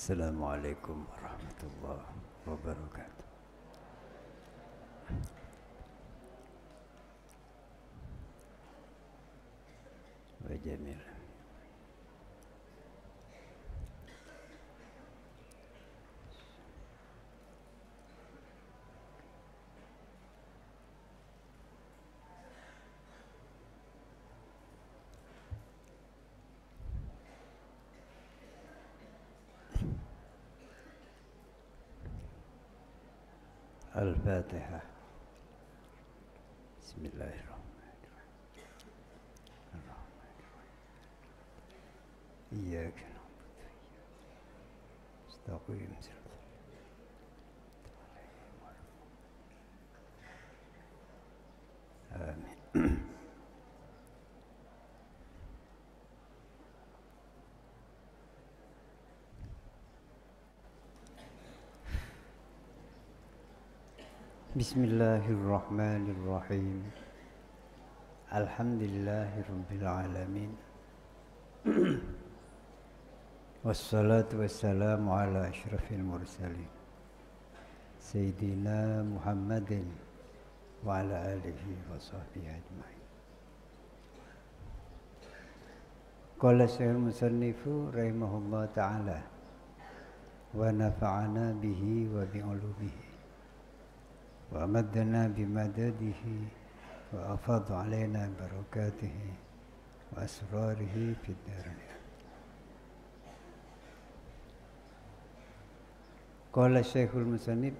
Assalamualaikum warahmatullahi wabarakatuh. Wa jamil. Al-Fatihah. Bismillahirrahmanirrahim. Iyyaka na'budu wa iyyaka nasta'in. Amin. Bismillahirrahmanirrahim. Alhamdulillahirabbil alamin. Wassalatu wassalamu ala asyrafil mursalin Sayyidina Muhammadin wa ala alihi wa sahbihi ajma'in. Qala Syekhul Musannifu rahimahullah ta'ala wa nafa'ana bihi wa bi'ulumihi wa amaddana bimadadihi wa afadha alaina barakatihi wa asrarihi fid dharain. Qala Syekhul Musannif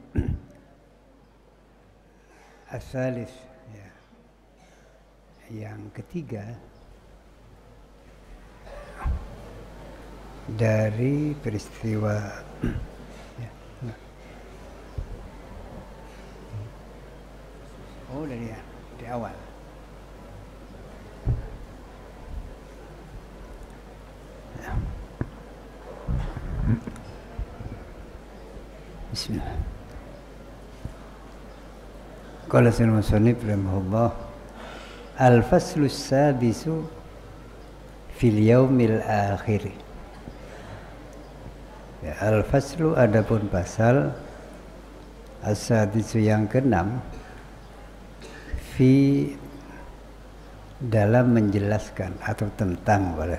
as-salis, ya, yang ketiga dari peristiwa ya. Oh, dari awal. Ya. Bismillah. Qala Syekhul Musannif rahimahullah al-faslu as-sadisu fil yaumil akhir. Ya, al-faslu adapun pasal as-sadisu yang keenam fi dalam menjelaskan atau tentang boleh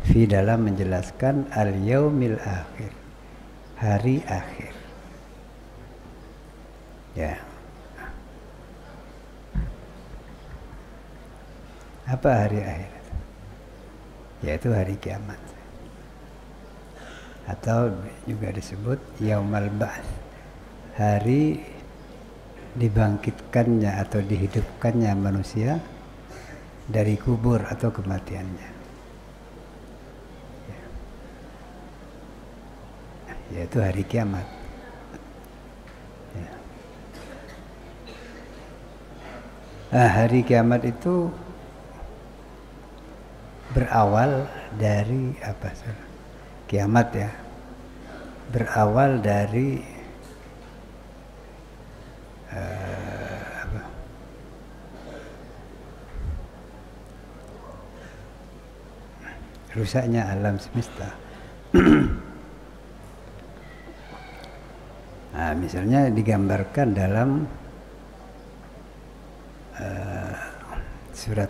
fi dalam menjelaskan al-yaumil akhir, hari akhir. Ya. Apa hari akhir? Yaitu hari kiamat. Atau juga disebut Yaumal Ba'ts, hari dibangkitkannya atau dihidupkannya manusia dari kubur atau kematiannya. Yaitu hari kiamat. Ya. Nah, hari kiamat itu berawal dari apa? Kiamat ya, berawal dari rusaknya alam semesta. Nah, misalnya digambarkan dalam surat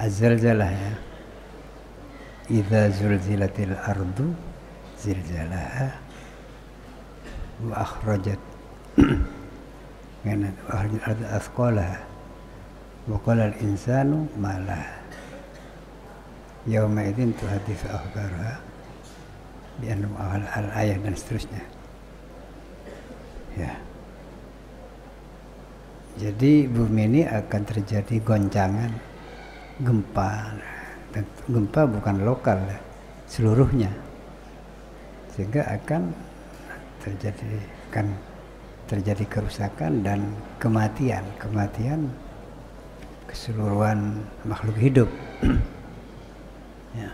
Az-Zalzalah ya. Idza zulzilatil ardu zilzalaha wa akhrajat kana akhrajat ardu athqalaha wa qala al-insanu ma laha yauma idzin tuhadditsu akhbaraha bi anna al-ayat dan seterusnya. Ya. Jadi bumi ini akan terjadi goncangan, gempa. Dan gempa bukan lokal, seluruhnya, sehingga akan terjadi kerusakan dan kematian keseluruhan makhluk hidup. Ya.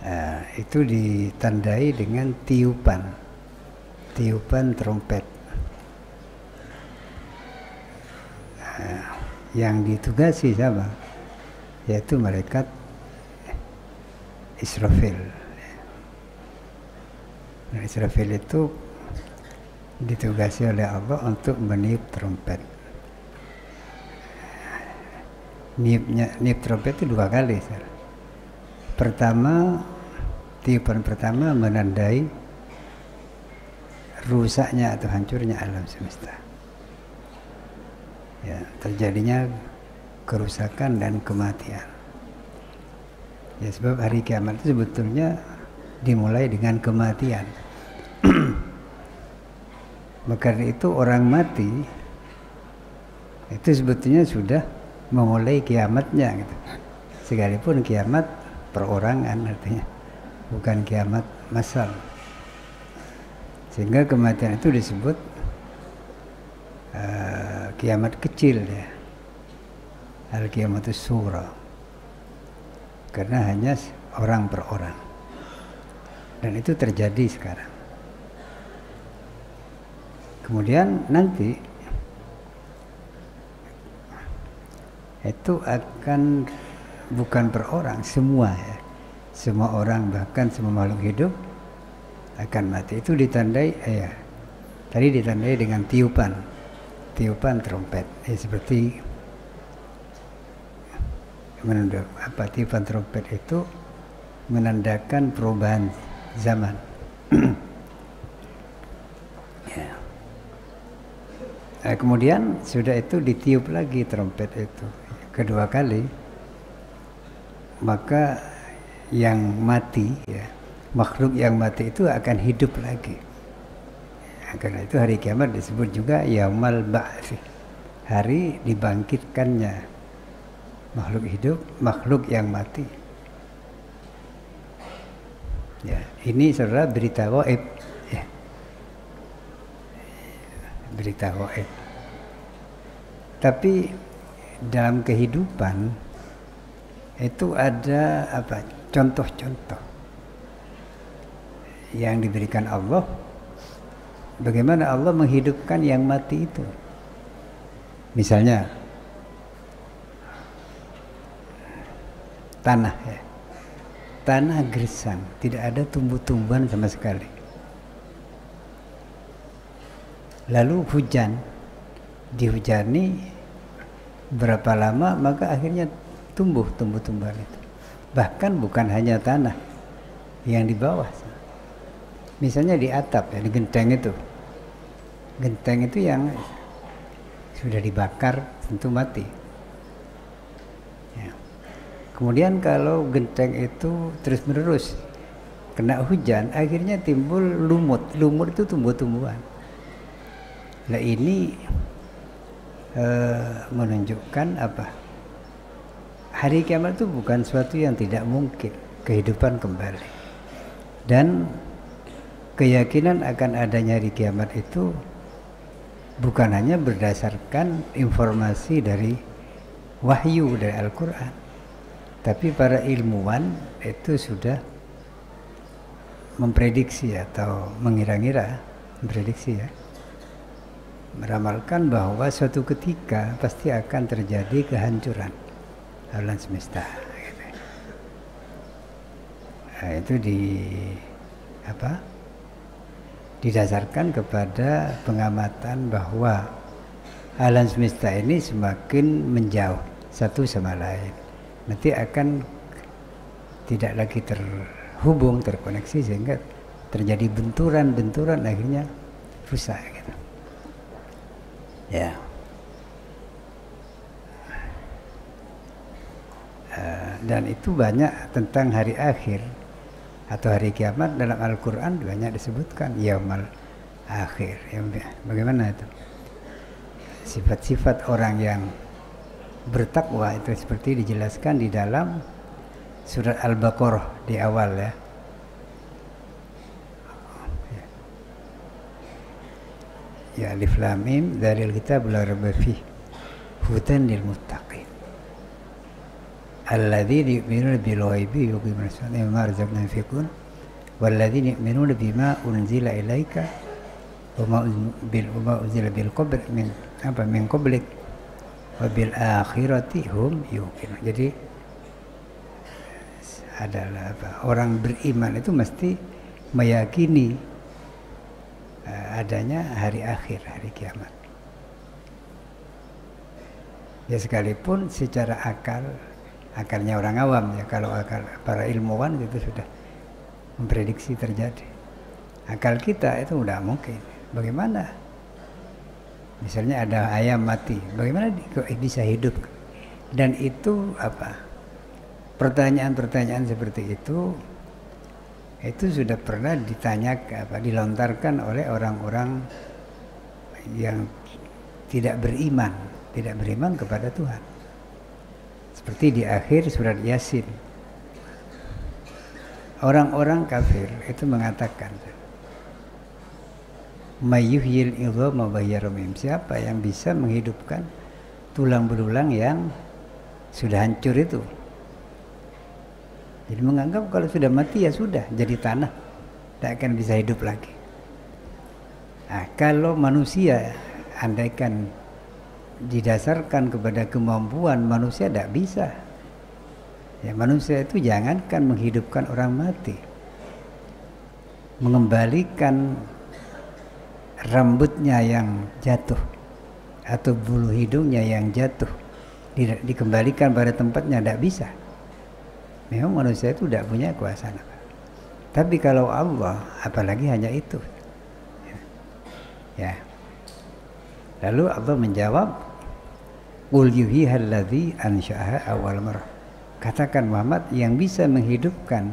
Nah, itu ditandai dengan tiupan trompet. Yang ditugasi siapa? yaitu malaikat Israfil. Nah, Israfil itu ditugasi oleh Allah untuk meniup trompet. Niup trompet itu 2 kali. Pertama, tiupan pertama menandai rusaknya atau hancurnya alam semesta. Ya, terjadinya kerusakan dan kematian. Ya, sebab hari kiamat itu sebetulnya dimulai dengan kematian. Maka itu orang mati itu sebetulnya sudah memulai kiamatnya gitu. Sekalipun kiamat perorangan artinya, bukan kiamat massal. Sehingga kematian itu disebut kiamat kecil ya. Al-Qiyamatus Sughra. Karena hanya orang per orang. Dan itu terjadi sekarang. Kemudian nanti itu akan bukan per orang, semua ya. Semua orang, bahkan semua makhluk hidup akan mati. Itu ditandai tadi ditandai dengan tiupan trompet. Seperti tiupan trompet itu menandakan perubahan zaman. Ya. Kemudian sudah itu ditiup lagi trompet itu kedua kali, maka yang mati ya, makhluk yang mati itu akan hidup lagi. Karena itu hari kiamat disebut juga Yaumal Ba'ts, hari dibangkitkannya makhluk hidup, makhluk yang mati. Ya, ini saudara berita gaib. Ya. Berita gaib. Tapi dalam kehidupan itu ada contoh-contoh yang diberikan Allah. Bagaimana Allah menghidupkan yang mati itu? Misalnya tanah ya. Tanah gersang, tidak ada tumbuh-tumbuhan sama sekali. Lalu hujan, dihujani berapa lama maka akhirnya tumbuh tumbuh-tumbuhan itu. Bahkan bukan hanya tanah yang di bawah. Misalnya di atap ya, di genteng itu. Genteng itu yang sudah dibakar tentu mati. Ya. Kemudian kalau genteng itu terus-menerus kena hujan, akhirnya timbul lumut. Lumut itu tumbuh-tumbuhan. Nah ini menunjukkan apa? Hari kiamat itu bukan suatu yang tidak mungkin, kehidupan kembali. Dan keyakinan akan adanya hari kiamat itu bukan hanya berdasarkan informasi dari wahyu dari Al-Quran, tapi para ilmuwan itu sudah memprediksi atau mengira-ngira, memprediksi ya, meramalkan bahwa suatu ketika pasti akan terjadi kehancuran alam semesta. Nah, itu didasarkan kepada pengamatan bahwa alam semesta ini semakin menjauh satu sama lain. Nanti akan tidak lagi terhubung, terkoneksi, sehingga terjadi benturan-benturan, akhirnya rusak gitu. Ya. Dan itu banyak tentang hari akhir atau hari kiamat dalam Al-Quran banyak disebutkan Yaumal Akhir. Bagaimana itu? Sifat-sifat orang yang bertakwa itu seperti dijelaskan di dalam surat Al-Baqarah di awal ya. Ya Alif Lam Mim dzalil kitab la raiba fihi hudan lil muttaqin alladzina yu'minuna bil ghaibi wa yuqimuna as-salata wa mimma razaqnahum yunfiqun walladzina yu'minuna bima unzila ilaika wa ma unzila min qablik wa bil akhirati hum yuqinun. Jadi adalah apa? Orang beriman itu mesti meyakini adanya hari akhir, hari kiamat. Ya sekalipun secara akalnya orang awam ya, kalau akal para ilmuwan itu sudah memprediksi terjadi. Akal kita itu udah mungkin. Bagaimana? Misalnya ada ayam mati, bagaimana bisa hidup? Dan itu apa? Pertanyaan-pertanyaan seperti itu sudah pernah dilontarkan oleh orang-orang yang tidak beriman kepada Tuhan. Seperti di akhir surat Yasin, orang-orang kafir itu mengatakan, mayyuhyil idhama wa hiya ramim, siapa yang bisa menghidupkan tulang belulang yang sudah hancur itu. Jadi menganggap kalau sudah mati ya sudah jadi tanah, tak akan bisa hidup lagi. Nah, kalau manusia andaikan didasarkan kepada kemampuan manusia, tidak bisa. Ya, manusia itu jangankan menghidupkan orang mati, mengembalikan rambutnya yang jatuh atau bulu hidungnya yang jatuh dikembalikan pada tempatnya, tidak bisa. Memang manusia itu tidak punya kuasa. Tapi kalau Allah, apalagi hanya itu. Ya. Lalu Allah menjawab, qul yuhyihal ladzi ansha'aha awwal marrah. Katakan Muhammad, yang bisa menghidupkan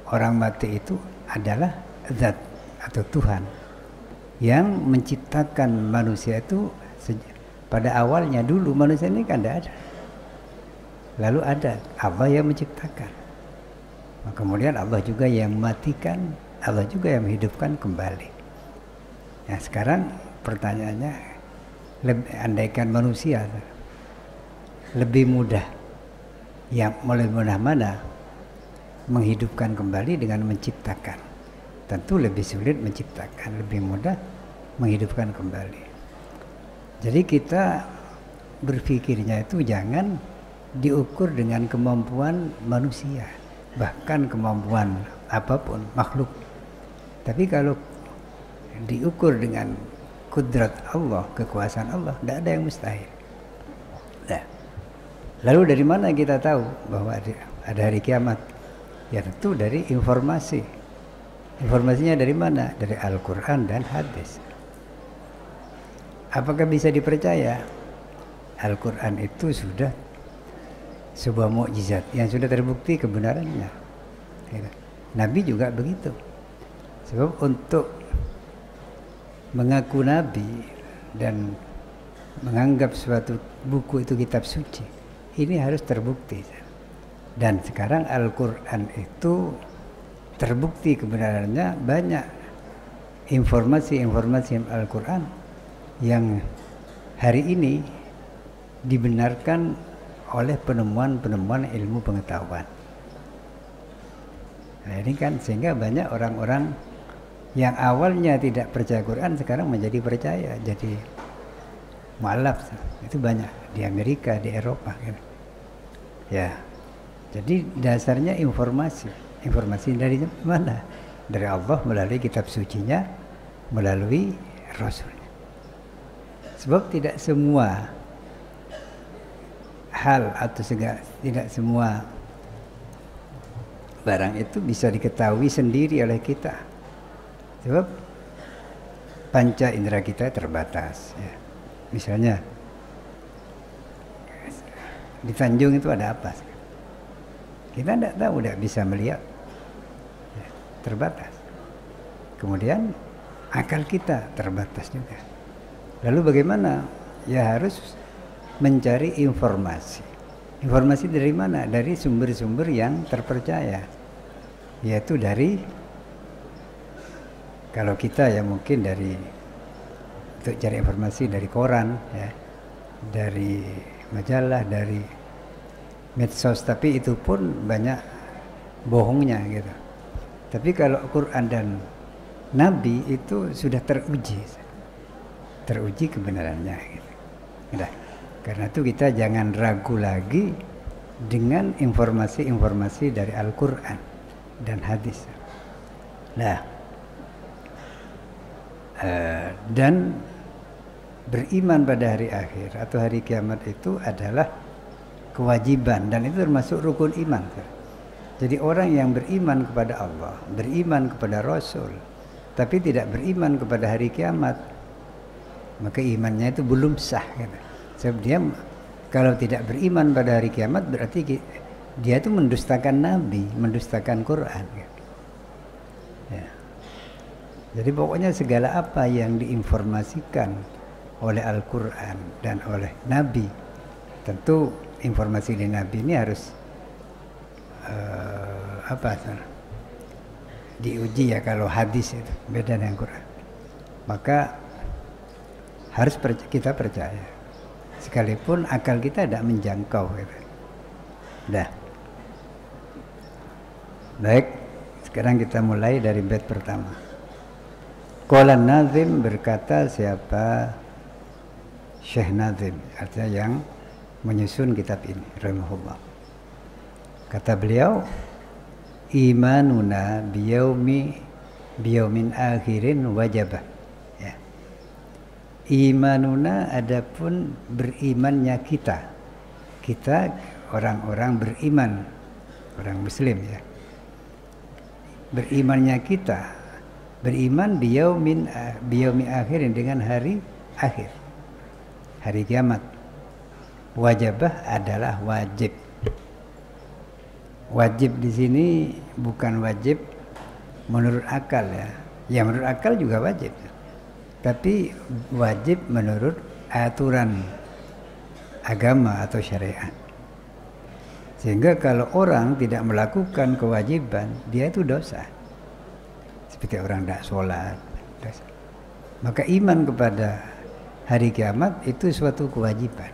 orang mati itu adalah Zat atau Tuhan yang menciptakan manusia itu pada awalnya. Dulu manusia ini kan tidak ada, lalu ada Allah yang menciptakan. Kemudian Allah juga yang mematikan, Allah juga yang menghidupkan kembali. Nah sekarang pertanyaannya, andaikan manusia lebih mudah, yang mulai mudah mana menghidupkan kembali dengan menciptakan? Tentu lebih sulit menciptakan, lebih mudah menghidupkan kembali. Jadi kita berpikirnya itu jangan diukur dengan kemampuan manusia, bahkan kemampuan apapun makhluk. Tapi kalau diukur dengan kudrat Allah, kekuasaan Allah, tidak ada yang mustahil. Nah, lalu dari mana kita tahu bahwa ada hari kiamat? Ya tentu dari informasi. Informasinya dari mana? Dari Al-Quran dan hadis. Apakah bisa dipercaya? Al-Quran itu sudah sebuah mukjizat yang sudah terbukti kebenarannya. Nabi juga begitu. Sebab untuk mengaku Nabi dan menganggap suatu buku itu kitab suci, ini harus terbukti. Dan sekarang Al-Quran itu terbukti kebenarannya. Banyak informasi-informasi Al-Quran yang hari ini dibenarkan oleh penemuan-penemuan ilmu pengetahuan. Nah ini kan sehingga banyak orang-orang yang awalnya tidak percaya Quran sekarang menjadi percaya, jadi mualaf. Itu banyak di Amerika, di Eropa gitu. Ya, jadi dasarnya informasi dari mana? Dari Allah melalui kitab sucinya, melalui Rasulnya. Sebab tidak semua hal atau tidak semua barang itu bisa diketahui sendiri oleh kita. Sebab panca indera kita terbatas. Ya. Misalnya di Tanjung itu ada apa? Kita tidak tahu, tidak bisa melihat. Ya, terbatas. Kemudian akal kita terbatas juga. Lalu bagaimana? Ya harus mencari informasi. Informasi dari mana? Dari sumber-sumber yang terpercaya. Yaitu dari, kalau kita ya mungkin dari, untuk cari informasi dari koran, ya, dari majalah, dari medsos, tapi itu pun banyak bohongnya gitu. Tapi kalau Quran dan Nabi itu sudah teruji kebenarannya gitu. Nah, karena itu kita jangan ragu lagi dengan informasi-informasi dari Al-Quran dan hadis. Nah, dan beriman pada hari akhir atau hari kiamat itu adalah kewajiban, dan itu termasuk rukun iman. Jadi orang yang beriman kepada Allah, beriman kepada Rasul, tapi tidak beriman kepada hari kiamat, maka imannya itu belum sah. Sebab dia kalau tidak beriman pada hari kiamat berarti dia itu mendustakan Nabi, mendustakan Quran. Ya. Jadi pokoknya segala apa yang diinformasikan oleh Al-Quran dan oleh Nabi, tentu informasi dari Nabi ini harus diuji ya. Kalau hadis itu beda dengan Quran, maka harus kita percaya sekalipun akal kita tidak menjangkau gitu. Dah. Baik, sekarang kita mulai dari bait pertama. Qala Nazim, berkata siapa? Syekh Nazim, artinya yang menyusun kitab ini, rahimahullah. Kata beliau, imanuna biyaumin akhirin wajibah. Ya. Imanuna adapun berimannya kita orang-orang beriman, orang muslim ya. Berimannya kita, beriman biyaumi akhirin, dengan hari akhir, hari kiamat. Wajibah adalah wajib. Wajib di sini bukan wajib menurut akal ya. Ya menurut akal juga wajib. Tapi wajib menurut aturan agama atau syariat. Sehingga kalau orang tidak melakukan kewajiban, dia itu dosa. Seperti orang tidak sholat, dosa. Maka iman kepada hari kiamat itu suatu kewajiban.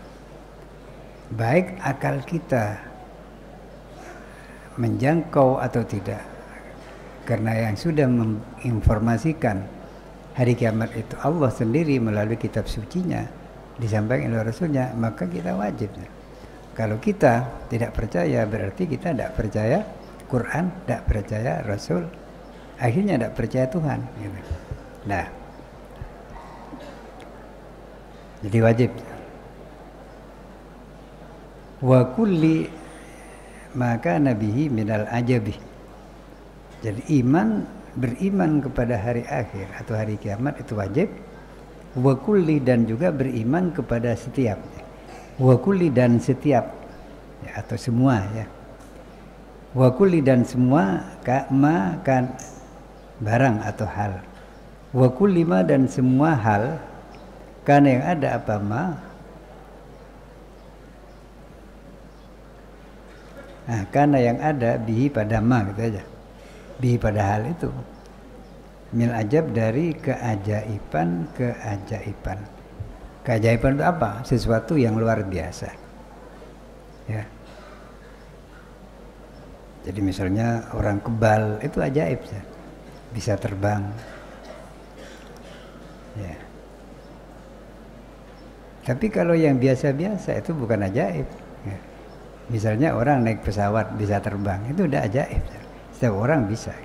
Baik akal kita menjangkau atau tidak, karena yang sudah menginformasikan hari kiamat itu Allah sendiri melalui kitab sucinya, disampaikan oleh Rasulnya, maka kita wajib. Kalau kita tidak percaya, berarti kita tidak percaya Quran, tidak percaya Rasul, akhirnya tidak percaya Tuhan gitu. Nah, jadi wajib. Wa kulli maka nabihi minal ajabi. Jadi beriman kepada hari akhir atau hari kiamat itu wajib. Wa kulli, dan juga beriman kepada setiap. Wa kulli, dan setiap ya, atau semua ya. Wa kulli, dan semua ma kan barang atau hal. Wa kulli ma, dan semua hal karena yang ada apa ma. Nah, karena yang ada bihi pada ma gitu aja. Bihi pada hal itu. Mil ajab, dari keajaiban. Keajaiban itu apa? Sesuatu yang luar biasa. Ya. Jadi misalnya orang kebal itu ajaib ya. Bisa terbang. Ya. Tapi kalau yang biasa-biasa itu bukan ajaib. Ya. Misalnya orang naik pesawat bisa terbang, itu udah ajaib. Setiap orang bisa.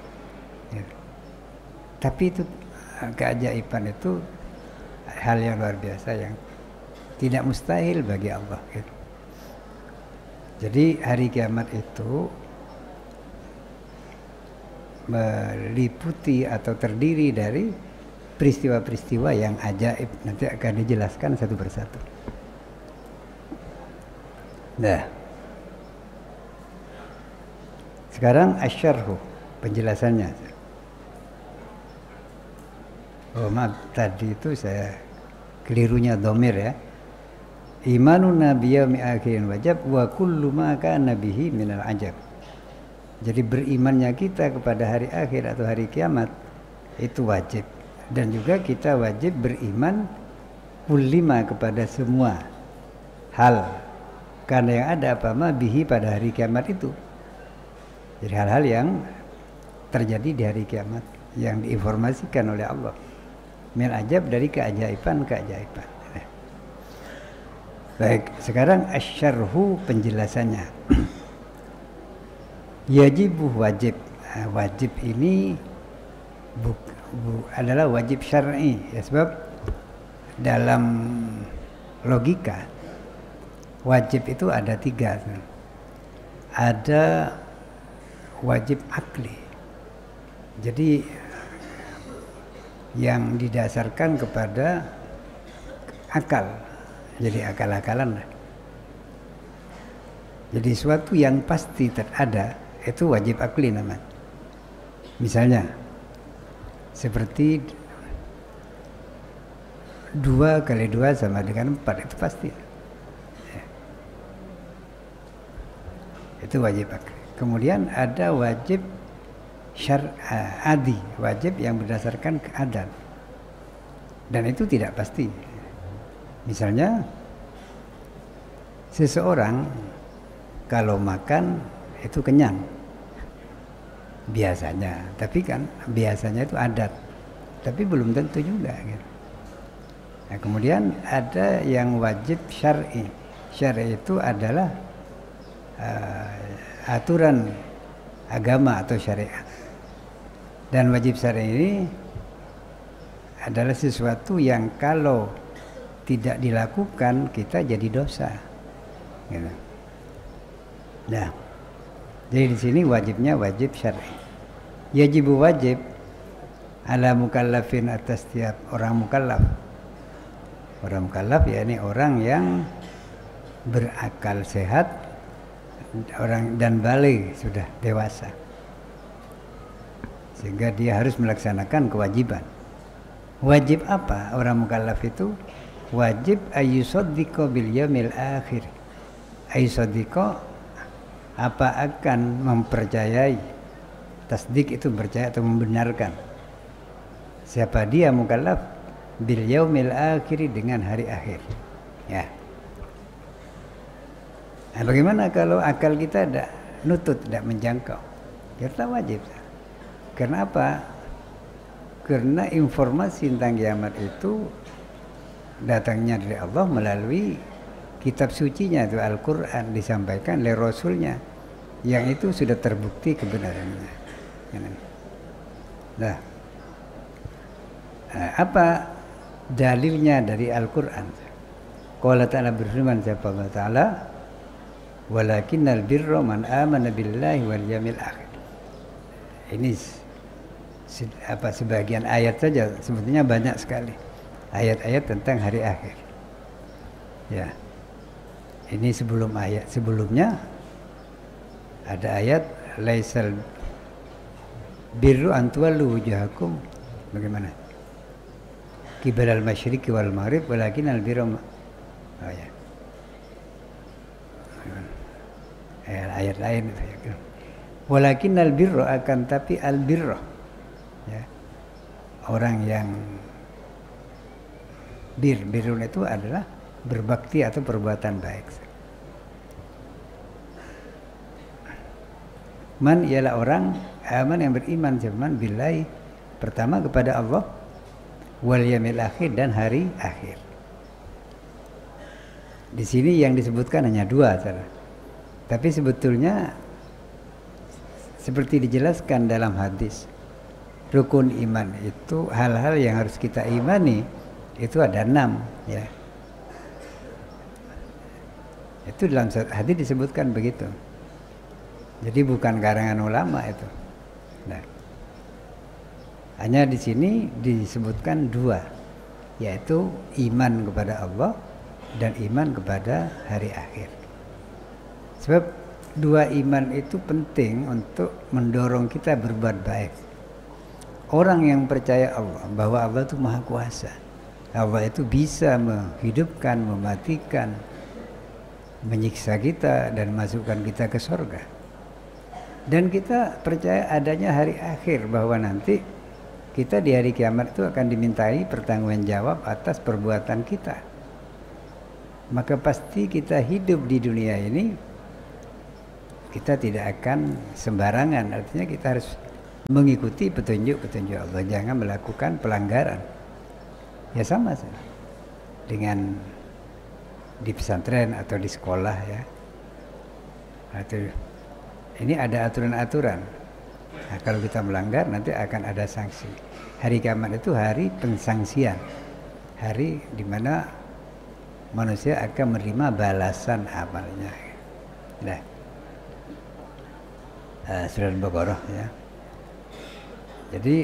Ya. Tapi itu keajaiban itu hal yang luar biasa yang tidak mustahil bagi Allah. Gitu. Jadi hari kiamat itu meliputi atau terdiri dari peristiwa-peristiwa yang ajaib. Nanti akan dijelaskan satu persatu. Nah, sekarang asyarhu, penjelasannya. Oh maaf, tadi itu saya kelirunya dhamir ya. Imanuna biyaumi akhirin wajib wa kullu ma kana bihi minal ajab. Jadi berimannya kita kepada hari akhir atau hari kiamat itu wajib, dan juga kita wajib beriman kullima, kepada semua hal karena yang ada apa ma bihi pada hari kiamat itu. Jadi hal-hal yang terjadi di hari kiamat yang diinformasikan oleh Allah. Mil ajab, dari keajaiban. Baik, sekarang asyarhu penjelasannya. Yajibu wajib. Nah, wajib ini adalah wajib syar'i ya, sebab dalam logika wajib itu ada 3. Ada wajib akli, jadi yang didasarkan kepada akal, jadi akal-akalan. Jadi suatu yang pasti ada itu wajib akli namanya. Misalnya seperti 2 kali 2 sama dengan 4, itu pasti ya. Itu wajib akli. Kemudian ada wajib adi, wajib yang berdasarkan keadaan, dan itu tidak pasti. Misalnya seseorang kalau makan itu kenyang biasanya, tapi kan biasanya itu adat, tapi belum tentu juga gitu. Nah, kemudian ada yang wajib syar'i. Syar'i itu adalah aturan agama atau syariat. Dan wajib syar'i ini adalah sesuatu yang kalau tidak dilakukan kita jadi dosa. Gitu. Nah, jadi di sini wajibnya wajib syar'i. Yajibu wajib ala mukallafin, atas setiap orang mukallaf. Orang mukallaf ya ini orang yang berakal sehat, orang dan baligh, sudah dewasa, sehingga dia harus melaksanakan kewajiban. Wajib apa orang mukallaf itu? Wajib ayyusaddiqa bil yaumil akhir. Ayyusaddiqa apa akan mempercayai, tasdik itu percaya atau membenarkan. Siapa dia mukallaf? Bil yaumil akhir, dengan hari akhir. Ya. Nah, bagaimana kalau akal kita tidak nutut, tidak menjangkau? Kita wajib. Karena apa? Karena informasi tentang kiamat itu datangnya dari Allah melalui kitab sucinya, itu Al-Quran, disampaikan oleh Rasulnya, yang itu sudah terbukti kebenarannya. Nah, apa dalilnya dari Al-Quran? Qala ta'ala, berfirman siapa Allah Ta'ala, walakinnal birra man amana billahi wal yawmil akhir. Ini sebagian ayat saja, sebetulnya banyak sekali ayat-ayat tentang hari akhir. Ya. Ini sebelum ayat sebelumnya ada ayat laisal birru an tuwallu wujuhakum, bagaimana? Qibalal masyriqi wal maghrib walakin al birra. Oh ya. Ayat lain itu. Walakin al birra, akan tapi al birra. Ya. Orang yang birrun itu adalah berbakti atau perbuatan baik. Man ialah orang aman yang beriman, zaman billahi, pertama kepada Allah, wal yaumil akhir, dan hari akhir. Di sini yang disebutkan hanya 2 saudara. Tapi sebetulnya seperti dijelaskan dalam hadis, rukun iman itu hal-hal yang harus kita imani itu ada 6 ya. Itu dalam hadis disebutkan begitu. Jadi bukan karangan ulama itu. Nah, hanya di sini disebutkan 2, yaitu iman kepada Allah dan iman kepada hari akhir. Sebab 2 iman itu penting untuk mendorong kita berbuat baik. Orang yang percaya Allah, bahwa Allah itu maha kuasa, Allah itu bisa menghidupkan, mematikan, menyiksa kita dan masukkan kita ke surga. Dan kita percaya adanya hari akhir, bahwa nanti kita di hari kiamat itu akan dimintai pertanggungjawab atas perbuatan kita. Maka pasti kita hidup di dunia ini, kita tidak akan sembarangan. Artinya kita harus mengikuti petunjuk-petunjuk Allah, jangan melakukan pelanggaran. Ya sama dengan di pesantren atau di sekolah ya. Atau ini ada aturan-aturan. Nah, kalau kita melanggar nanti akan ada sanksi. Hari kiamat itu hari pensangsian, hari di mana manusia akan menerima balasan amalnya. Nah, Surah Al-Baqarah ya. Jadi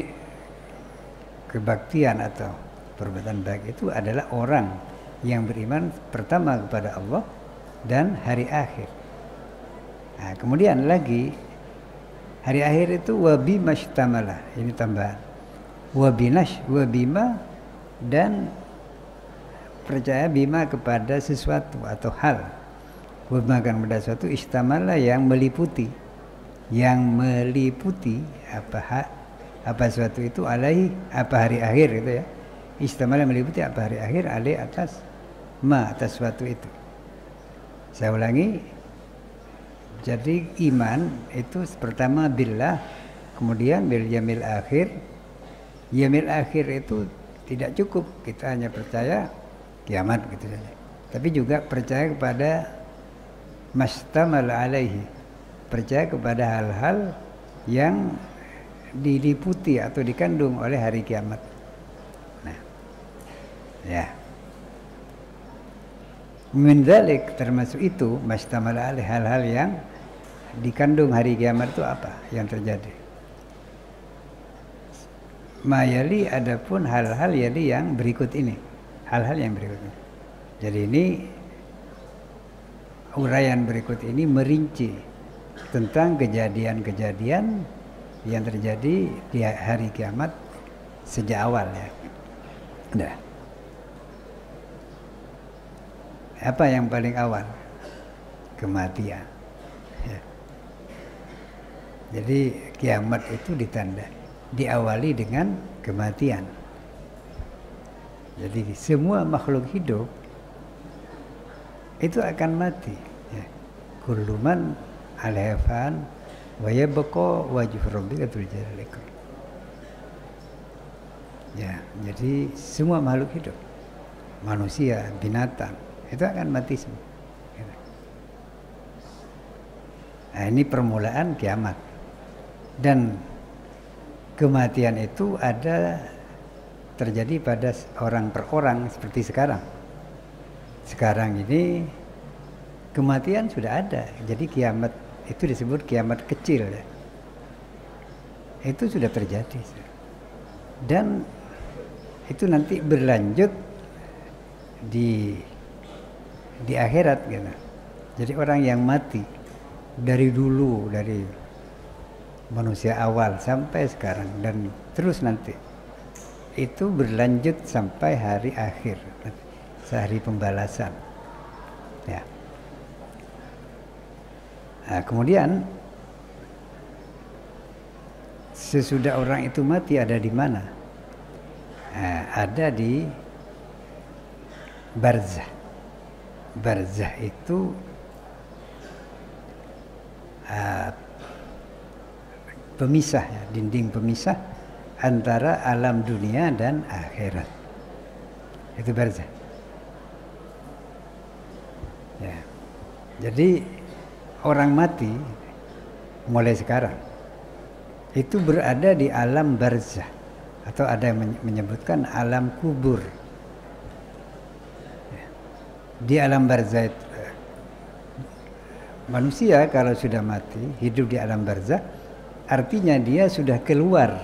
kebaktian atau perbuatan baik itu adalah orang yang beriman pertama kepada Allah dan hari akhir. Nah, kemudian lagi hari akhir itu wabi mashtamalah, ini tambahan. Wabinash, wabima, dan percaya bima kepada sesuatu atau hal. Wabima kepada sesuatu istamala yang meliputi apa sesuatu itu alaihi apa hari akhir gitu ya. Istamala meliputi apa hari akhir alaihi atas sesuatu itu. Saya ulangi. Jadi iman itu pertama billah, kemudian bil yamil akhir. Yamil akhir itu tidak cukup kita hanya percaya kiamat gitu saja, tapi juga percaya kepada mastamal alaihi, percaya kepada hal-hal yang diliputi atau dikandung oleh hari kiamat. Nah, ya. Min dzalik, termasuk itu mastamal alaihi, hal-hal yang dikandung hari kiamat itu apa yang terjadi. Mayali, adapun hal-hal yali yang berikut ini, hal-hal yang berikut ini. Jadi ini uraian berikut ini merinci tentang kejadian-kejadian yang terjadi di hari kiamat sejak awal ya. Nah, apa yang paling awal? Kematian. Ya. Jadi kiamat itu diawali dengan kematian. Jadi semua makhluk hidup itu akan mati. Ya. Kullu man 'alaiha fan wa yabqa wajhu rabbika dzul jalali wal ikram. Ya, jadi semua makhluk hidup, manusia, binatang, itu akan mati semua. Nah, ini permulaan kiamat. Dan kematian itu ada terjadi pada orang per orang seperti sekarang. Sekarang ini kematian sudah ada. Jadi kiamat itu disebut kiamat kecil ya. Itu sudah terjadi. Dan itu nanti berlanjut di akhirat gitu. Jadi orang yang mati dari dulu, dari manusia awal sampai sekarang dan terus nanti itu berlanjut sampai hari akhir, sehari pembalasan ya. Nah, kemudian sesudah orang itu mati ada di mana? Nah, ada di barzah. Barzah itu pemisah ya, dinding pemisah antara alam dunia dan akhirat. Itu barzah. Ya. Jadi orang mati mulai sekarang itu berada di alam barzah, atau ada yang menyebutkan alam kubur. Ya. Di alam barzah itu, manusia kalau sudah mati hidup di alam barzah, artinya dia sudah keluar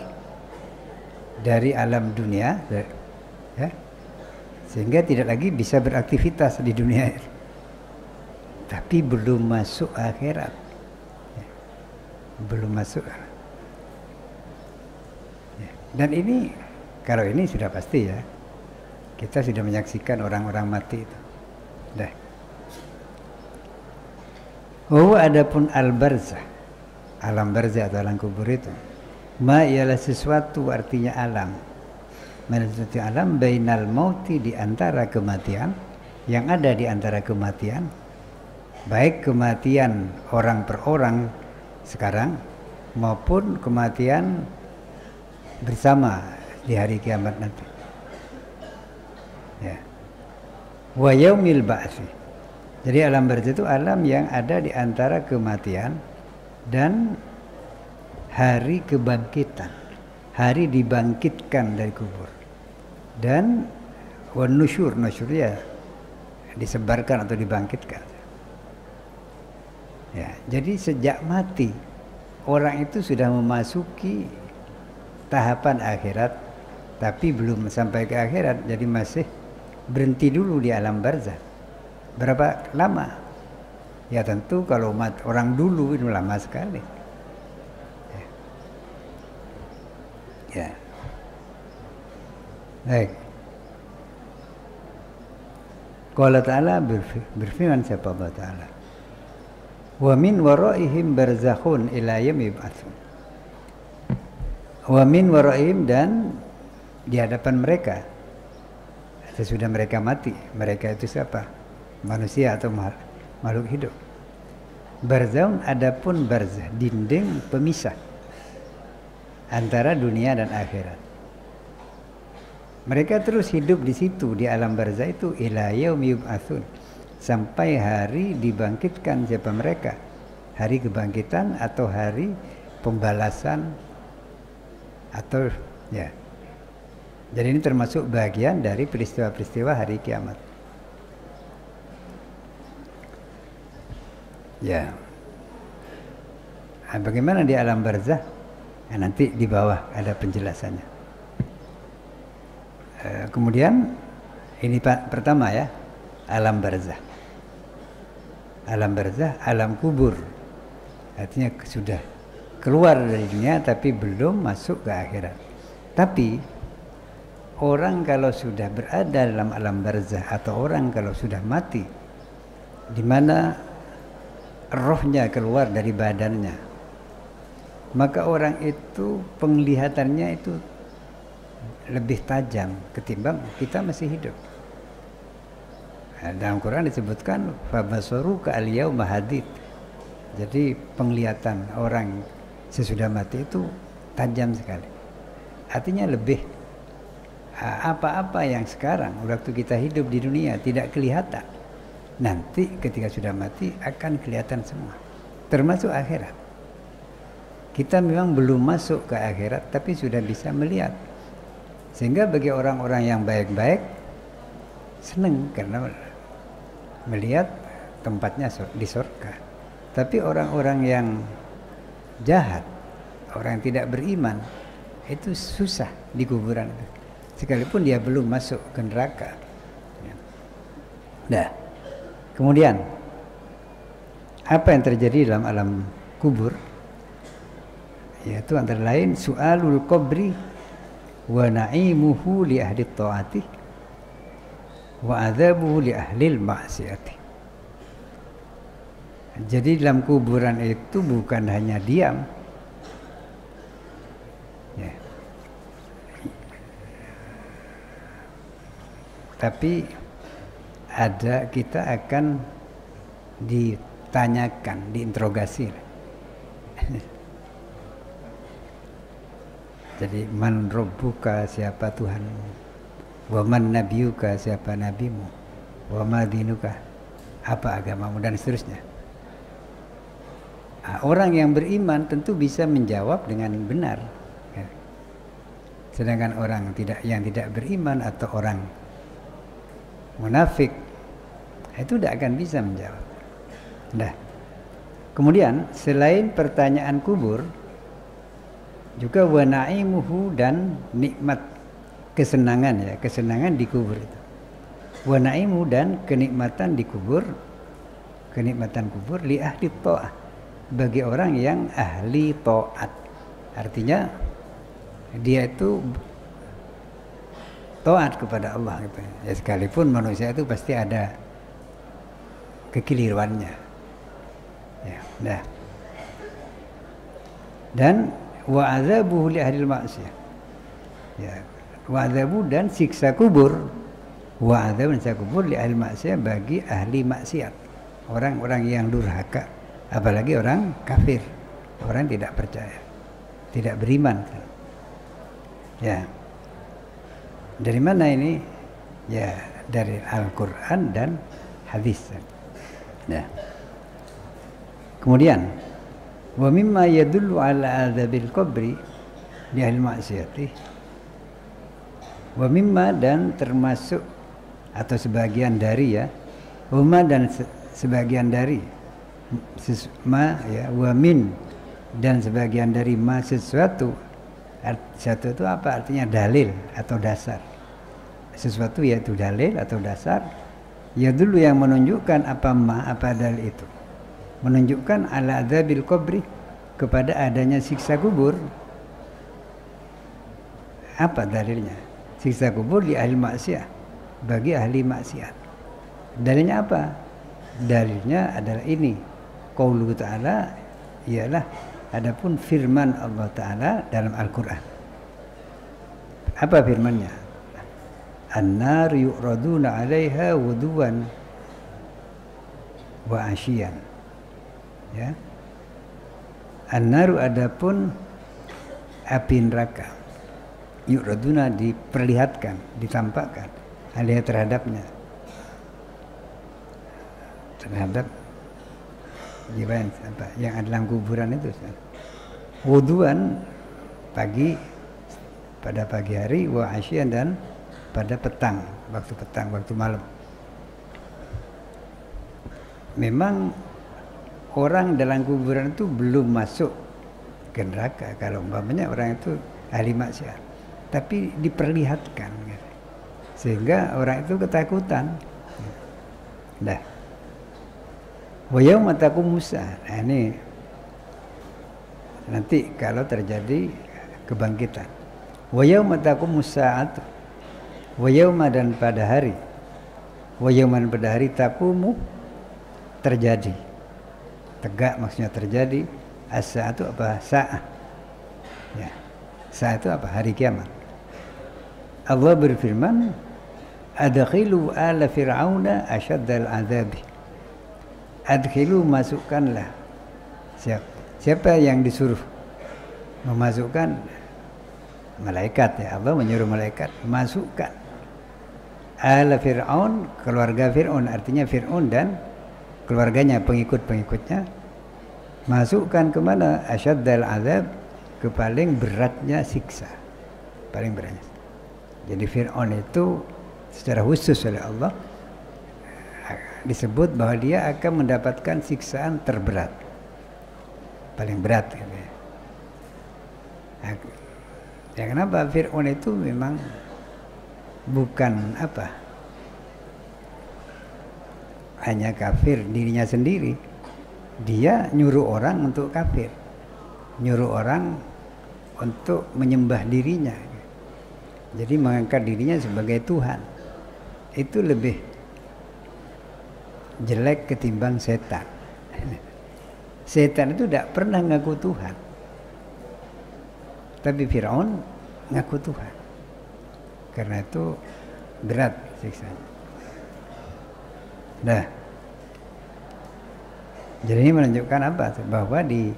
dari alam dunia ya, sehingga tidak lagi bisa beraktivitas di dunia ini. Tapi belum masuk akhirat ya. Belum masuk ya. Dan ini kalau ini sudah pasti ya, kita sudah menyaksikan orang-orang mati itu. Dah. Oh, adapun al-barzah, alam barzah atau alam kubur itu, ma ialah sesuatu, artinya alam. Sesuatu alam bainal mauti, di antara kematian, yang ada di antara kematian, baik kematian orang per orang sekarang maupun kematian bersama di hari kiamat nanti. Ya. Wa yaumil ba'tsi, Jadi alam barzah itu alam yang ada di antara kematian dan hari kebangkitan, hari dibangkitkan dari kubur. Dan nusyur ya disebarkan atau dibangkitkan. Ya, jadi sejak mati orang itu sudah memasuki tahapan akhirat, tapi belum sampai ke akhirat, jadi masih berhenti dulu di alam barzah. Berapa lama? Ya tentu kalau orang dulu itu lama sekali. Ya. Baik. Qala ta'ala berfirman siapa Allah Ta'ala. Wa min waraihim barzakhun ila yaumi yub'atsun. Wa min waraihim, dan di hadapan mereka sesudah mereka mati. Mereka itu siapa? Manusia atau makhluk hidup. Barzaun, adapun barzah, dinding pemisah antara dunia dan akhirat. Mereka terus hidup di situ, di alam barzah itu, ila yaumi yub'atsun, sampai hari dibangkitkan siapa mereka, hari kebangkitan atau hari pembalasan, atau ya. Jadi ini termasuk bagian dari peristiwa-peristiwa hari kiamat. Ya. Nah, bagaimana di alam barzah? Nah, nanti di bawah ada penjelasannya. Kemudian ini pertama ya, alam barzah. Alam barzah, alam kubur. Artinya sudah keluar dari dunia tapi belum masuk ke akhirat. Tapi orang kalau sudah berada dalam alam barzah, atau orang kalau sudah mati, di mana rohnya keluar dari badannya, maka orang itu penglihatannya itu lebih tajam ketimbang kita masih hidup. Nah, dalam Quran disebutkan fabasaru ka'al-yauma hadid. Jadi penglihatan orang sesudah mati itu tajam sekali. Artinya lebih apa-apa yang sekarang waktu kita hidup di dunia tidak kelihatan, nanti ketika sudah mati akan kelihatan semua, termasuk akhirat. Kita memang belum masuk ke akhirat tapi sudah bisa melihat. Sehingga bagi orang-orang yang baik-baik senang karena melihat tempatnya di surga. Tapi orang-orang yang jahat, orang yang tidak beriman, itu susah di kuburan itu, sekalipun dia belum masuk ke neraka. Nah, kemudian apa yang terjadi dalam alam kubur? Yaitu antara lain su'alul qabri wa na'imuhu li ahli ta'ati wa adzabuhu li ahli ma'siyati. Jadi dalam kuburan itu bukan hanya diam, ya, tapi kita akan ditanyakan, diinterogasi. Jadi man rabbuka, siapa Tuhanmu, wa man nabiyuka, siapa nabimu, wa ma dinuka, apa agamamu, dan seterusnya. Nah, orang yang beriman tentu bisa menjawab dengan benar. Sedangkan orang yang tidak beriman atau orang munafik itu tidak akan bisa menjawab. Nah, kemudian selain pertanyaan kubur, juga wa na'imuhu, dan nikmat kesenangan, ya, kesenangan di kubur itu. Wa na'imuhu, dan kenikmatan di kubur, kenikmatan kubur li ahli ta'ah, bagi orang yang ahli ta'at. Artinya dia itu taat kepada Allah gitu. Ya, sekalipun manusia itu pasti ada kekeliruannya. Ya, nah. Dan wa adzabuhu li ahli maksiyah. Ya, wa adzabu, dan siksa kubur, wa adzabu, dan siksa kubur li ahli maksiyah, bagi ahli maksiat, orang-orang yang durhaka, apalagi orang kafir, orang tidak percaya, tidak beriman. Ya. Dari mana ini? Ya, dari Al-Quran dan hadis. Nah, kemudian wa mimma yadullu ala adzabil qabri di ahli maksiati, wa mimma dan termasuk atau sebagian dari ya, huma dan sebagian dari ma ya, wa min dan sebagian dari ma sesuatu. Sesuatu itu apa artinya? Dalil atau dasar. Sesuatu yaitu dalil atau dasar. Ya dulu yang menunjukkan apa ma, apa dalil itu, menunjukkan ala adzabil qabri, kepada adanya siksa kubur. Apa dalilnya? Siksa kubur di ahli maksiat, bagi ahli maksiat. Dalilnya apa? Dalilnya adalah ini, qauluhu ta'ala, ialah adapun firman Allah Ta'ala dalam Al-Quran. Apa firmannya? An-nar yu'raduna 'alaiha wuduwan wa 'ashiyan. Ya. An-naru adapun api neraka, yu'raduna diperlihatkan, ditampakkan, alaiha terhadapnya, terhadap jiwa yang ada dalam kuburan itu. Wuduan pagi, pada pagi hari, wa asyian dan pada petang, waktu malam. Memang orang dalam kuburan itu belum masuk ke neraka kalau umpamanya orang itu ahli maksiat, tapi diperlihatkan sehingga orang itu ketakutan. Nah, wa yauma taqumu saah. Nah, ini nanti kalau terjadi kebangkitan. Wa yauma taqumu saat, wa yauma dan pada hari, wa yauman pada hari taqumu terjadi. Tegak maksudnya terjadi. As-saah itu apa? Sa'ah. Ya. Sa'ah itu apa? Hari kiamat. Allah berfirman, adkhilu ala fir'auna asyaddal adzabi. Adkhilu, masukkanlah. Siapa yang disuruh memasukkan? Malaikat ya. Allah menyuruh malaikat masukkan ala fir'aun, keluarga Fir'aun, artinya Fir'aun dan keluarganya, pengikut-pengikutnya, masukkan kemana? Asyaddal azab, ke paling beratnya siksa, paling beratnya. Jadi Fir'aun itu secara khusus oleh Allah disebut bahwa dia akan mendapatkan siksaan terberat, paling berat gitu ya. Ya kenapa? Fir'aun itu memang bukan apa, hanya kafir dirinya sendiri, dia nyuruh orang untuk kafir, nyuruh orang untuk menyembah dirinya, jadi mengangkat dirinya sebagai Tuhan. Itu lebih jelek ketimbang setan. Setan itu tidak pernah ngaku Tuhan, tapi Fir'aun ngaku Tuhan. Karena itu berat siksanya. Nah, jadi ini menunjukkan apa? Bahwa di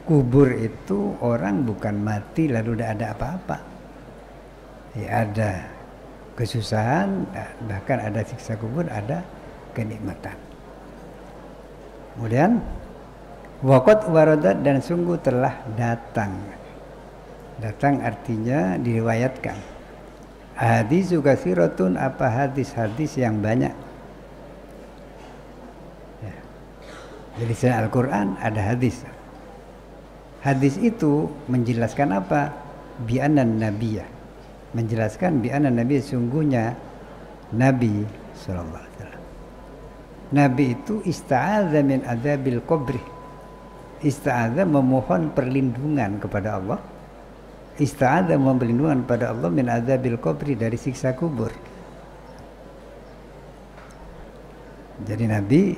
kubur itu orang bukan mati lalu tidak ada apa-apa. Ya, ada kesusahan, bahkan ada siksa kubur, ada kenikmatan. Kemudian waqad waradat, dan sungguh telah datang. Datang artinya diriwayatkan. Hadisu katsiratun, apa hadis-hadis yang banyak. Ya. Jadi di Al-Quran ada hadis. Hadis itu menjelaskan apa? Bi'anan nabiyah, menjelaskan bi'anan nabi, sungguhnya Nabi sallallahu alaihi wasallam. Nabi itu ista'adza min adzabil qabri. Ista'adza memohon perlindungan kepada Allah. Ista'adza memohon perlindungan pada Allah min adzabil qabri, dari siksa kubur. Jadi Nabi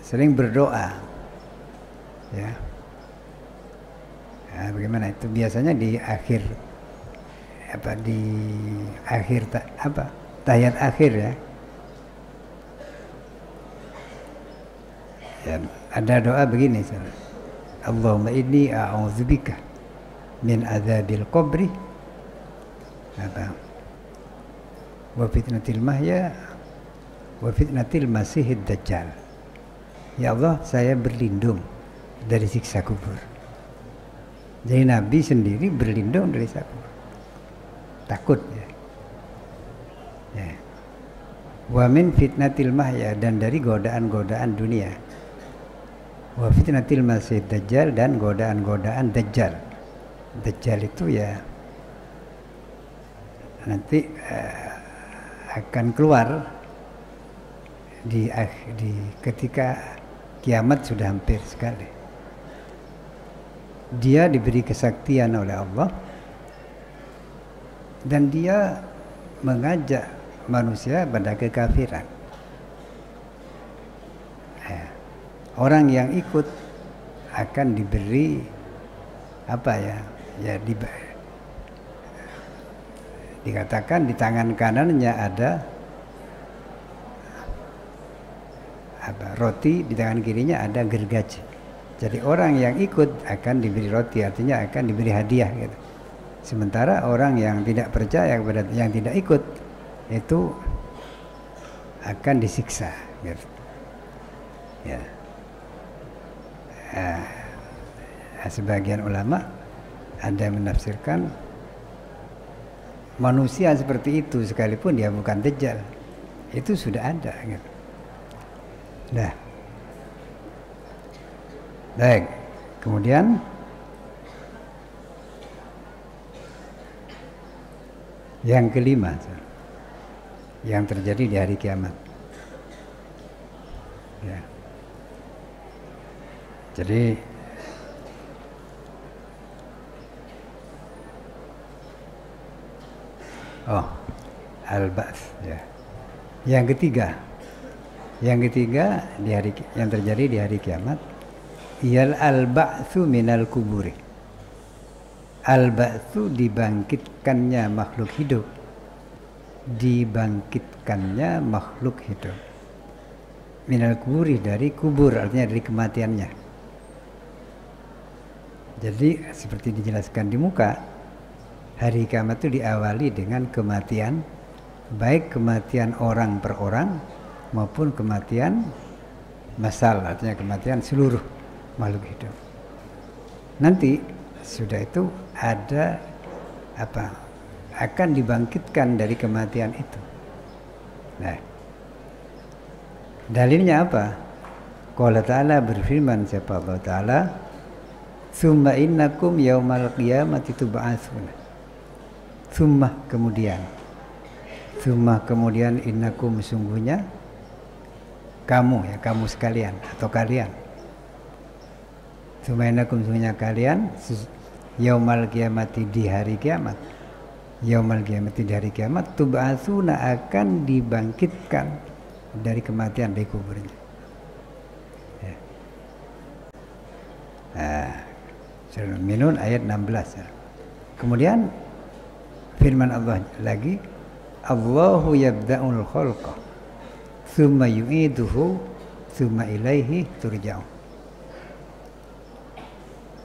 sering berdoa. Ya. Nah, bagaimana itu? Biasanya di akhir tahiyat akhir ya. Ya, ada doa begini, Allahumma inni a'udzubika min adzabil qabri wa fitnatil mahya wa fitnatil masihid dajjal. ya Allah saya berlindung dari siksa kubur. Jadi Nabi sendiri berlindung dari siksa kubur, takut ya. Wa min fitnatil mahya, dan dari godaan-godaan dunia. Wa fitnatil masih dajjal, dan godaan-godaan dajjal. Dajjal itu ya nanti akan keluar di ketika kiamat sudah hampir sekali. Dia diberi kesaktian oleh Allah dan dia mengajak manusia pada kekafiran. Orang yang ikut akan diberi apa ya? Ya dikatakan di tangan kanannya ada roti, di tangan kirinya ada gergaji. Jadi orang yang ikut akan diberi roti, artinya akan diberi hadiah gitu. Sementara orang yang tidak percaya kepada yang tidak ikut itu akan disiksa gitu. Ya. Sebagian ulama ada yang menafsirkan manusia seperti itu sekalipun dia bukan dajjal, itu sudah ada gitu. Nah, baik. Kemudian yang kelima yang terjadi di hari kiamat. Ya. Jadi al-ba'ts ya. Yang ketiga di hari yang terjadi di hari kiamat ialah al-ba'tsu minal kuburi. Al-ba'tsu dibangkitkannya makhluk hidup. Dibangkitkannya makhluk hidup. Minal kuburi, dari kubur, artinya dari kematiannya. Jadi seperti dijelaskan di muka, hari kiamat itu diawali dengan kematian, baik kematian orang per orang maupun kematian massal, artinya kematian seluruh makhluk hidup. Nanti sudah itu ada akan dibangkitkan dari kematian itu. Nah, dalilnya apa? Qala ta'ala, berfirman siapa Allah Ta'ala, "Tsumma innakum yaumal qiyamati tub'atsuna." Tsumma kemudian innakum sungguhnya kamu sekalian atau kalian. Tsumma innakum sungguhnya kalian yaumal qiyamati, di hari kiamat. Yaumal qiyamati, di hari kiamat, tub'atsuna, akan dibangkitkan dari kematian, dari kuburnya. Ya. Surah Al-Minun ayat 16. Kemudian firman Allah lagi, Allahu yabda'ul khalqa tsumma yu'iduhu tsumma ilaihi turja'un.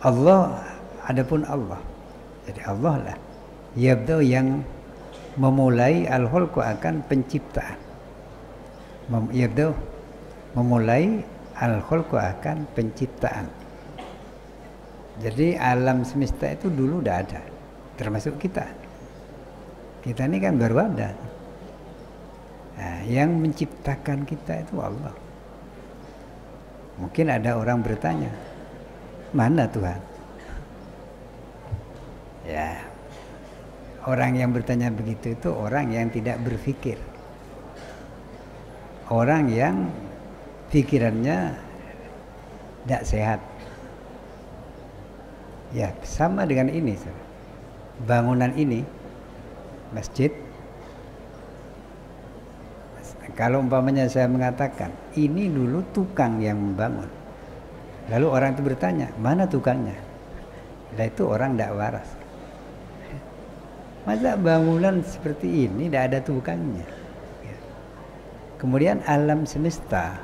Allah, adapun Allah, jadi Allah lah yabda'u, yang memulai, al-khalqa, akan penciptaan. Yabda'u, memulai, al-khalqa, akan penciptaan. Jadi alam semesta itu dulu udah ada, termasuk kita. Kita ini kan baru ada. Nah, yang menciptakan kita itu Allah. Mungkin ada orang bertanya, mana Tuhan? Ya, orang yang bertanya begitu itu orang yang tidak berpikir. Orang yang pikirannya tidak sehat. Ya, sama dengan ini. Bangunan ini, masjid, kalau umpamanya saya mengatakan ini dulu tukang yang membangun, lalu orang itu bertanya, mana tukangnya? Nah, itu orang tidak waras. Masa bangunan seperti ini tidak ada tukangnya? Kemudian alam semesta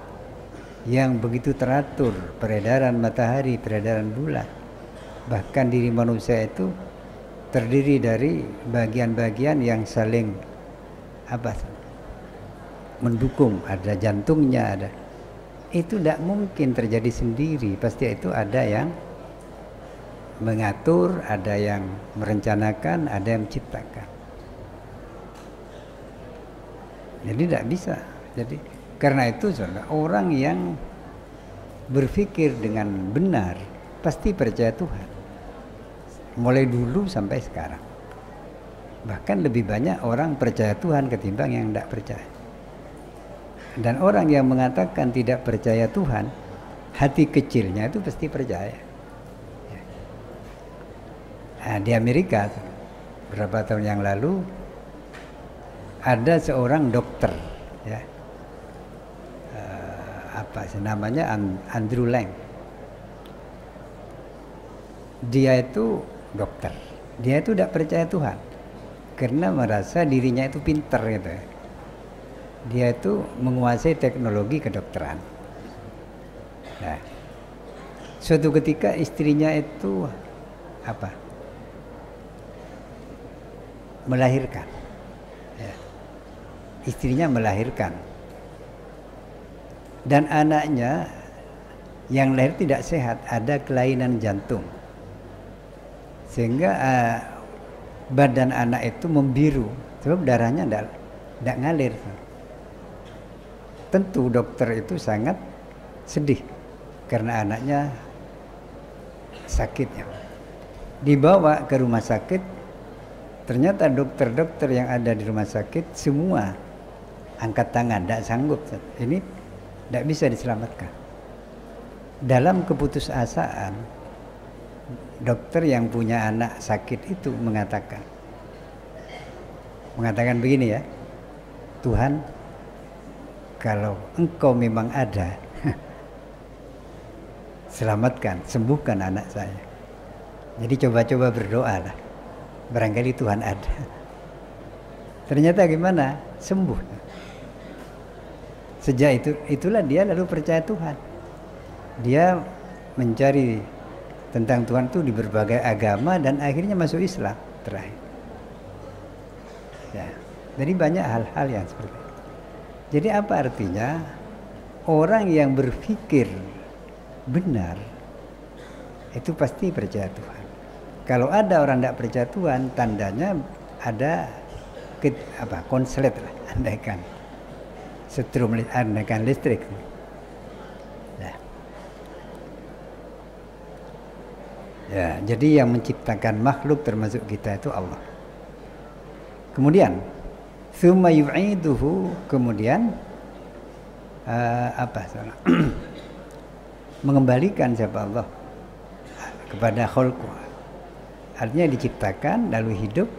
yang begitu teratur, peredaran matahari, peredaran bulan, bahkan diri manusia itu terdiri dari bagian-bagian yang saling mendukung, ada jantungnya, ada itu tidak mungkin terjadi sendiri, pasti itu ada yang mengatur, ada yang merencanakan, ada yang menciptakan. Jadi tidak bisa. Jadi karena itu orang yang berpikir dengan benar pasti percaya Tuhan. Mulai dulu sampai sekarang. Bahkan lebih banyak orang percaya Tuhan ketimbang yang tidak percaya. Dan orang yang mengatakan tidak percaya Tuhan, hati kecilnya itu pasti percaya. Nah, di Amerika beberapa tahun yang lalu ada seorang dokter, ya, apa sih namanya, Andrew Lang. Dia itu dokter, dia itu tidak percaya Tuhan karena merasa dirinya itu pinter gitu. Dia itu menguasai teknologi kedokteran. Nah, suatu ketika istrinya itu melahirkan. Ya. Istrinya melahirkan. Dan anaknya yang lahir tidak sehat, ada kelainan jantung. Sehingga badan anak itu membiru, sebab darahnya tidak ngalir. Tentu dokter itu sangat sedih karena anaknya sakitnya. Dibawa ke rumah sakit, ternyata dokter-dokter yang ada di rumah sakit semua angkat tangan, tidak sanggup. Ini tidak bisa diselamatkan. Dalam keputusasaan, dokter yang punya anak sakit itu mengatakan begini ya, Tuhan, kalau Engkau memang ada, selamatkan, sembuhkan anak saya. Jadi coba-coba berdoa lah, barangkali Tuhan ada. Ternyata gimana? Sembuh. Sejak itulah dia lalu percaya Tuhan. Dia mencari tentang Tuhan itu di berbagai agama dan akhirnya masuk Islam terakhir. Ya, jadi banyak hal-hal yang seperti itu. Jadi apa artinya? Orang yang berpikir benar itu pasti percaya Tuhan. Kalau ada orang tidak percaya Tuhan, tandanya ada konslet lah, andaikan setrum, andaikan listrik. Nah. Ya, jadi yang menciptakan makhluk termasuk kita itu Allah. Kemudian tsumma yu'iduhu, kemudian mengembalikan siapa Allah kepada khalqu. Artinya diciptakan lalu hidup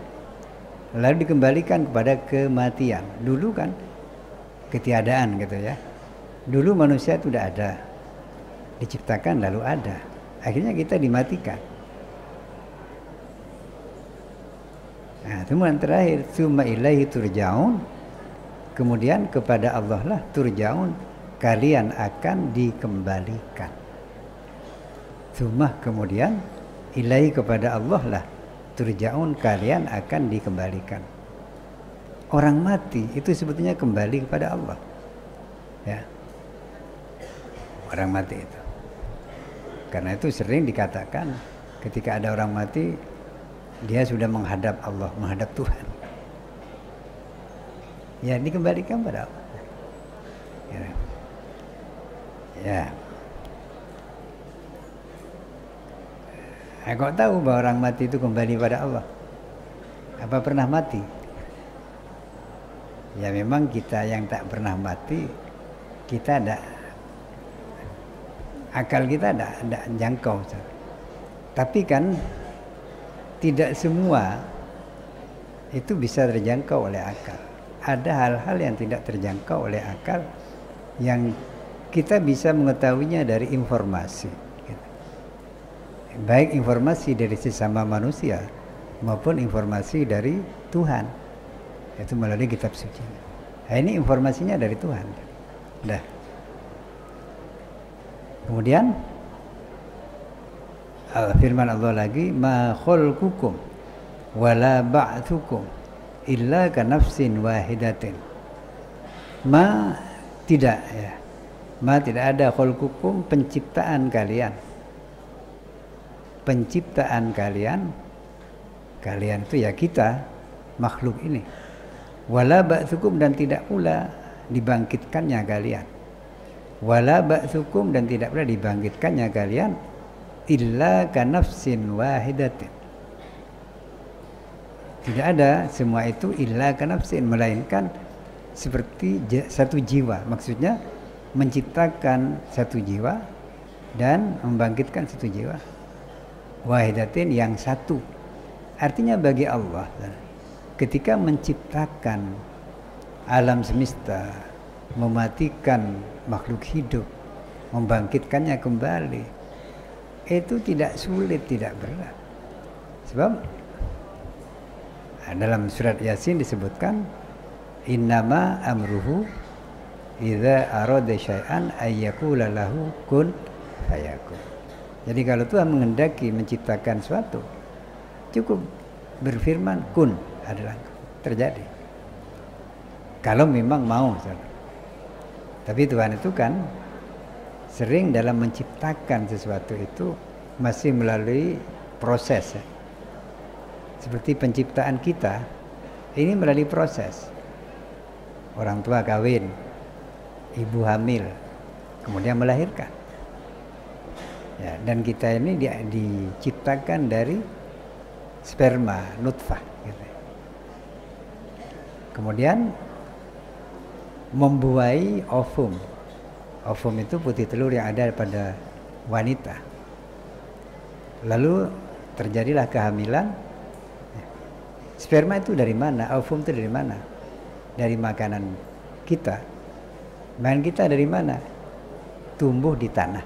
lalu dikembalikan kepada kematian. Dulu kan ketiadaan gitu ya. Dulu manusia itu tidak ada. Diciptakan lalu ada. Akhirnya kita dimatikan. Nah, kemudian terakhir tsumma ilaihi turja'un, kemudian kepada Allah lah turja'un, kalian akan dikembalikan. Tsumma, kemudian ilaihi, kepada Allah lah turja'un, kalian akan dikembalikan. Orang mati itu sebetulnya kembali kepada Allah. Ya. Orang mati itu. Karena itu sering dikatakan ketika ada orang mati, dia sudah menghadap Allah, menghadap Tuhan. Ya, dikembalikan pada Allah. Ya. Kok tahu bahwa orang mati itu kembali pada Allah? Apa pernah mati? Ya memang kita yang tak pernah mati, kita ada akal kita ada jangkau. Tapi kan tidak semua itu bisa terjangkau oleh akal. Ada hal-hal yang tidak terjangkau oleh akal yang kita bisa mengetahuinya dari informasi. Baik informasi dari sesama manusia maupun informasi dari Tuhan. Itu melalui kitab suci. Nah, ini informasinya dari Tuhan. Dah. Kemudian firman Allah lagi, ma khalqukum wala ba'thukum illa ka nafsin wahidatin. Ma, tidak ya. Ma tidak ada khalqukum penciptaan kalian. Penciptaan kalian, kalian itu ya kita, makhluk ini. Wala ba'tsukum dan tidak pula dibangkitkannya kalian. Wala ba'tsukum dan tidak pula dibangkitkannya kalian illa kanafsin wahidatin. Tidak ada semua itu illa kanafsin, melainkan seperti satu jiwa. Maksudnya menciptakan satu jiwa dan membangkitkan satu jiwa. Wahidatin yang satu. Artinya bagi Allah ketika menciptakan alam semesta, mematikan makhluk hidup, membangkitkannya kembali, itu tidak sulit, tidak berat. Sebab dalam surat Yasin disebutkan innama amruhu idza arada syai'an ayyakula lahu kun fayakun. Jadi kalau Tuhan menghendaki menciptakan suatu, cukup berfirman kun, adalah terjadi. Kalau memang mau. Tapi Tuhan itu kan sering dalam menciptakan sesuatu itu masih melalui proses. Seperti penciptaan kita ini melalui proses. Orang tua kawin, ibu hamil, kemudian melahirkan. Ya, dan kita ini diciptakan dari sperma, nutfah. Gitu. Kemudian membuai ovum. Ovum itu putih telur yang ada pada wanita. Lalu terjadilah kehamilan. Sperma itu dari mana? Ovum itu dari mana? Dari makanan kita. Makanan kita dari mana? Tumbuh di tanah.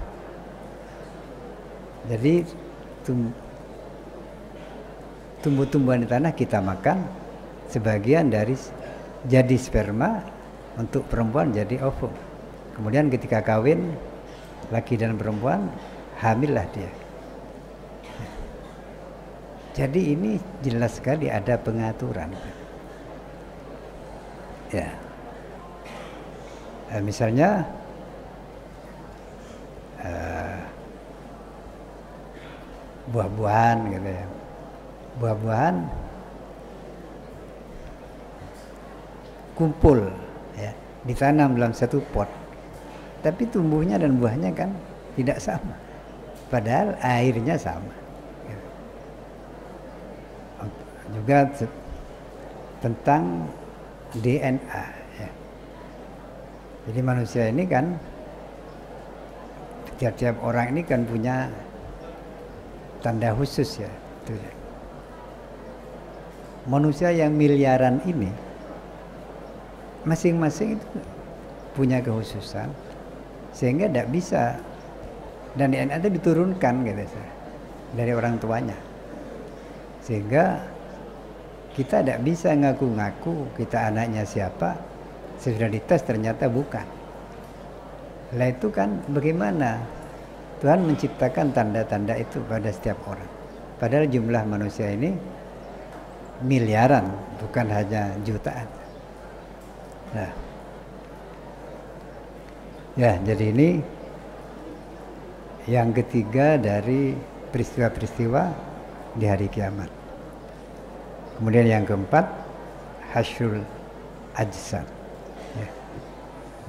Jadi tumbuh-tumbuhan di tanah kita makan, sebagian dari jadi sperma, untuk perempuan jadi ovum. Kemudian ketika kawin, laki dan perempuan, hamillah dia. Jadi ini jelas sekali ada pengaturan. Ya, misalnya buah-buahan gitu ya. Buah-buahan kumpul ya, ditanam dalam satu pot. Tapi tumbuhnya dan buahnya kan tidak sama. Padahal airnya sama. Gitu. Juga tentang DNA ya. Jadi manusia ini kan tiap-tiap orang ini kan punya tanda khusus ya. Manusia yang miliaran ini masing-masing itu punya kekhususan sehingga tidak bisa, dan DNA itu diturunkan gitu dari orang tuanya, sehingga kita tidak bisa ngaku-ngaku kita anaknya siapa sesudah dites ternyata bukan. Lah itu kan bagaimana Tuhan menciptakan tanda-tanda itu pada setiap orang. Padahal jumlah manusia ini miliaran, bukan hanya jutaan. Nah, ya jadi ini yang ketiga dari peristiwa-peristiwa di hari kiamat. Kemudian yang keempat, hasyul ajsad. Ya.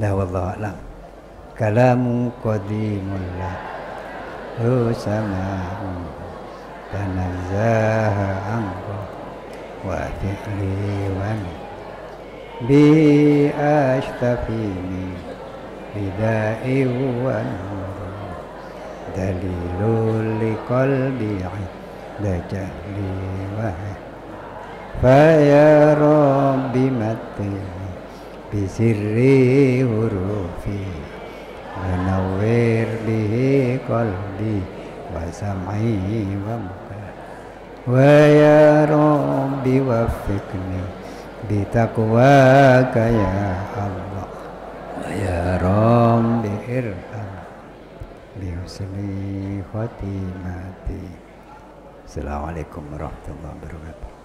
Dah wallahu a'lam. Kalamu qadimullah sama'un tanazzaha anhu wa fi'li wa bi ashtafini bida'i wa nur dalilul liqalbi la jahli wa fa ya rabbi mati bisirri hurufi Wanawir bihi qalbi wa sam'i wa muka wa ya rabbi waffiqni bitaqwaka ya Allah wa ya rabbi irham bi husni khatimati. Assalamualaikum warahmatullahi wabarakatuh.